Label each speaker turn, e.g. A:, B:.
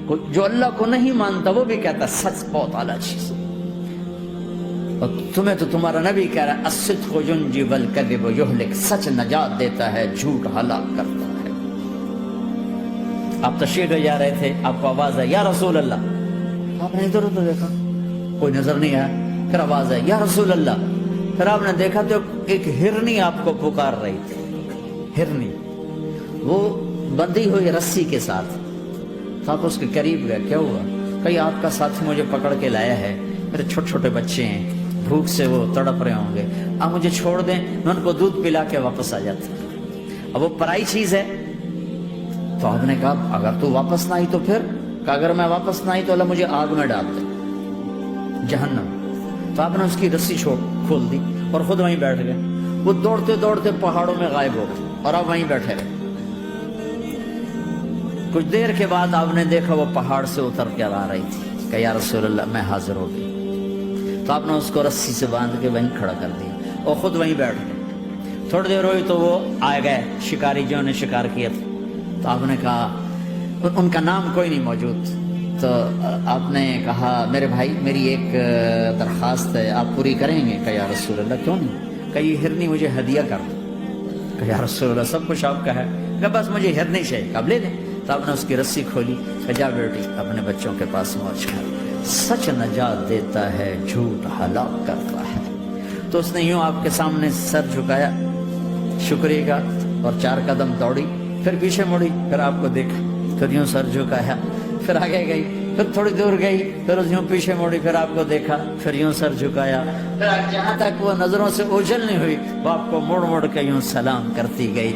A: جو اللہ کو نہیں مانتا وہ بھی کہتا سچ بہت اعلیٰ چیز ہے، اور تمہیں تو تمہارا نبی کہہ رہا ہے الصدق ینجی والکذب یہلک، سچ نجات دیتا ہے، جھوٹ ہلاک کرتا ہے۔ آپ تشریف لے جا رہے تھے، آپ کو آواز ہے یا رسول اللہ، آپ نے ادھر ادھر دیکھا، کوئی نظر نہیں آیا، پھر آواز ہے یا رسول اللہ، پھر آپ نے دیکھا تو ایک ہرنی آپ کو پکار رہی تھی، ہرنی، وہ بندھی ہوئی رسی کے ساتھ، تو آپ اس کے قریب گئے، کیا ہوا؟ کہیں آپ کا ساتھی مجھے پکڑ کے لایا ہے، میرے چھوٹے چھوٹے بچے ہیں، بھوک سے وہ تڑپ رہے ہوں گے، آپ مجھے چھوڑ دیں، میں ان کو دودھ پلا کے واپس آ جاتا۔ اب وہ پرائی چیز ہے، تو آپ نے کہا اگر تو واپس نہ آئی تو پھر، کہ اگر میں واپس نہ آئی تو اللہ مجھے آگ میں ڈال دے، جہنم۔ تو آپ نے اس کی رسی کھول دی اور خود وہیں بیٹھ گئے، وہ دوڑتے دوڑتے پہاڑوں میں غائب ہو گئے اور آپ وہیں بیٹھے رہے۔ کچھ دیر کے بعد آپ نے دیکھا وہ پہاڑ سے اتر کے آ رہی تھی، کہ یا رسول اللہ میں حاضر ہو گئی۔ تو آپ نے اس کو رسی سے باندھ کے وہیں کھڑا کر دیا اور خود وہیں بیٹھ گئے۔ تھوڑی دیر ہوئی تو وہ آ گئے شکاری جو نے شکار کیا تھا، تو آپ نے کہا، ان کا نام کوئی نہیں موجود، تو آپ نے کہا میرے بھائی میری ایک درخواست ہے، آپ پوری کریں گے؟ کہ یا رسول اللہ کیوں نہیں، کہ یہ ہرنی مجھے ہدیہ کر دو۔ کہ یا رسول اللہ سب کچھ آپ کا ہے، کہ بس مجھے ہرنی چاہیے، آپ لے لیں۔ تو آپ نے اس کی رسی کھولی، کہ جا بیٹی اپنے بچوں کے پاس موج کر، سچ نجات دیتا ہے، جھوٹ ہلاک کرتا ہے۔ تو اس نے یوں آپ کے سامنے سر جھکایا شکریہ کا، اور 4 قدم دوڑی، پھر پیچھے مڑی، پھر آپ کو دیکھا، پھر یوں سر جھکایا، پھر آگے گئی، پھر تھوڑی دور گئی، پھر یوں پیچھے مڑی، پھر آپ کو دیکھا، پھر یوں سر جھکایا، پھر جہاں تک وہ نظروں سے اوجھل نہیں ہوئی وہ آپ کو مڑ مڑ کے یوں سلام کرتی گئی۔